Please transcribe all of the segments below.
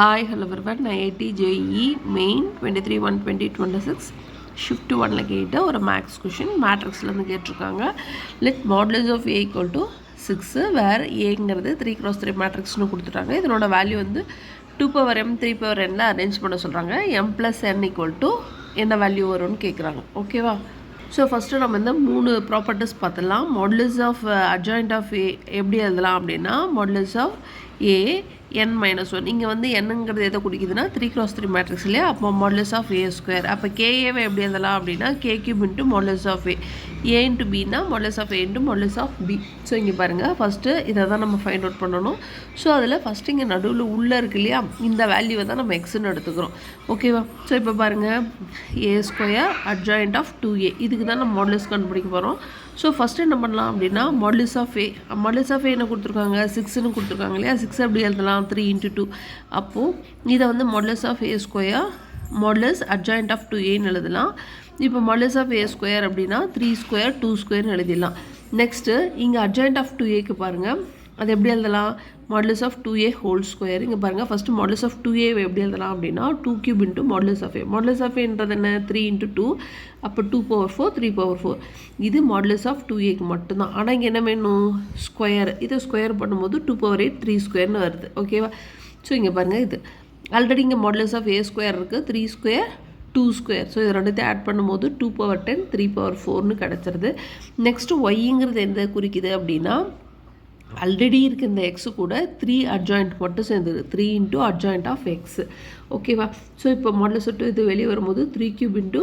Hi, hello everyone. IIT JEE Main 23-1-2026 Shift 1 கேட்ட ஒரு maths question மேட்ரிக்ஸ்லேருந்து கேட்டிருக்காங்க. Let modulus of A equal to 6 where ஏங்கிறது 3x3 மேட்ரிக்ஸ்னு கொடுத்துட்டாங்க. இதனோட வேல்யூ வந்து 2m 3n அரேஞ்ச் பண்ண சொல்கிறாங்க. m+n equal to என்ன வேல்யூ வரும்னு கேட்குறாங்க. ஓகேவா? ஸோ ஃபஸ்ட்டு நம்ம இந்த 3 ப்ராப்பர்ட்டிஸ் பார்த்துடலாம். மாடுலஸ் ஆஃப் அட்ஜாயிண்ட் ஆஃப் ஏ எப்படி எழுதலாம் அப்படின்னா மாடுலஸ் ஆஃப் ஏ n-1 இங்கே வந்து என்னங்கிறது எதை குறிக்குதுன்னா 3x3 மேட்ரிக்ஸ் இல்லையா, அப்போ மாடுலஸ் ஆஃப் ஏ ஸ்கொயர். அப்போ கேஏவை எப்படி எழுதலாம் அப்படின்னா k³ into modulus of A into பின்னா modulus of A into modulus of B. So இங்கே பாருங்கள், ஃபஸ்ட்டு இதை தான் நம்ம ஃபைண்ட் அவுட் பண்ணணும். ஸோ அதில் ஃபஸ்ட்டு இங்கே நடுவில் உள்ளே இருக்கு இல்லையா, இந்த வேல்யூவை தான் நம்ம எக்ஸ்ன்னு எடுத்துக்கிறோம். ஓகேவா? ஸோ இப்போ பாருங்கள், ஏ ஸ்கொயர் அட்ஜாயிண்ட் ஆஃப் 2a இதுக்கு தான் நம்ம மாடுலஸ் கண்டுபிடிக்க போகிறோம். ஸோ ஃபஸ்ட்டு என்ன பண்ணலாம் அப்படின்னா மாடுலஸ் ஆஃப் ஏ என்ன கொடுத்துருக்காங்க, 6ன்னு கொடுத்துருக்காங்க இல்லையா, 6 எப்படி எழுதலாம் 3 × 2. அப்போது இதை வந்து modulus of A square modulus adjoint of 2aன்னு எழுதலாம். இப்போ மாடுலஸ் ஆஃப் ஏ ஸ்கொயர் அப்படின்னா 3² 2² எழுதிடலாம். நெக்ஸ்ட்டு இங்கே அட்ஜாயிண்ட் ஆஃப் 2aக்கு பாருங்கள், அது எப்படி எழுதலாம் modulus of 2a whole square. இங்கே பாருங்கள், ஃபஸ்ட்டு மாடுலஸ் ஆஃப் 2a எப்படி எழுதலாம் அப்படின்னா 2³ into modulus of A. Modulus of ஏன்றது என்ன 3 × 2, அப்போ 2⁴ 3⁴. இது மாடுலஸ் ஆஃப் 2aக்கு மட்டும்தான். ஆனால் இங்கே என்ன வேணும் ஸ்கொயர். இதை ஸ்கொயர் பண்ணும்போது 2⁴8 3² வருது. ஓகேவா? ஸோ இங்கே பாருங்கள், இது ஆல்ரெடி இங்கே மாடுலஸ் ஆஃப் ஏ ஸ்கொயர் இருக்குது, 3² 2². ஸோ இது ரெண்டுத்தையும் ஆட் பண்ணும்போது 2⁻10 3⁻4ன்னு கிடச்சிருது. நெக்ஸ்ட்டு ஒய்ங்கிறது எந்த குறிக்குது அப்படின்னா ஆல்ரெடி இருக்க இந்த எக்ஸு கூட 3 அட்ஜாயிண்ட் மட்டும் சேர்ந்துது, 3 × அட்ஜாயிண்ட் ஆஃப் எக்ஸ். ஓகேவா? ஸோ இப்போ மாடலஸ் விட்டு இது வெளியே வரும்போது 3³ இன்ட்டு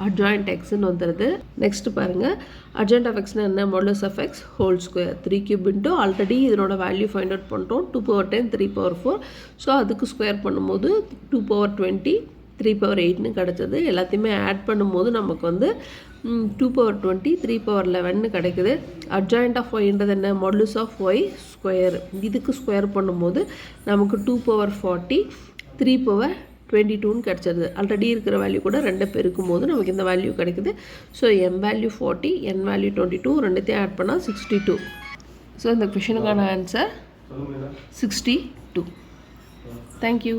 அட்ஜாயிண்ட் எக்ஸ்ன்னு வந்துடுது. நெக்ஸ்ட்டு பாருங்கள், அட்ஜாயிண்ட் ஆஃப் எக்ஸ்னால் என்ன modulus of x whole square 3³ into already இதனோட வேல்யூ ஃபைண்ட் அவுட் பண்ணுறோம் 2⁻10 3⁻4. ஸோ அதுக்கு ஸ்கொயர் பண்ணும்போது 2⁻20 3⁻8ன்னு கிடச்சது. எல்லாத்தையுமே ஆட் பண்ணும்போது நமக்கு வந்து 2⁻20 3⁻11ன்னு கிடைக்குது. அட்ஜாயிண்ட் ஆஃப் ஒய்ன்றது என்ன மாடுலஸ் ஆஃப் ஒய் ஸ்கொயர். இதுக்கு ஸ்கொயர் பண்ணும்போது நமக்கு 2⁻40 3⁻22ன்னு கிடச்சிருது. ஆல்ரெடி இருக்கிற வேல்யூ கூட 2 பெருக்கும் போது நமக்கு இந்த வேல்யூ கிடைக்குது. So m value 40 n value 22 ரெண்டுத்தையும் ஆட் பண்ணால் 62. ஸோ இந்த கொஷனுக்கான ஆன்சர் 62. தேங்க்யூ.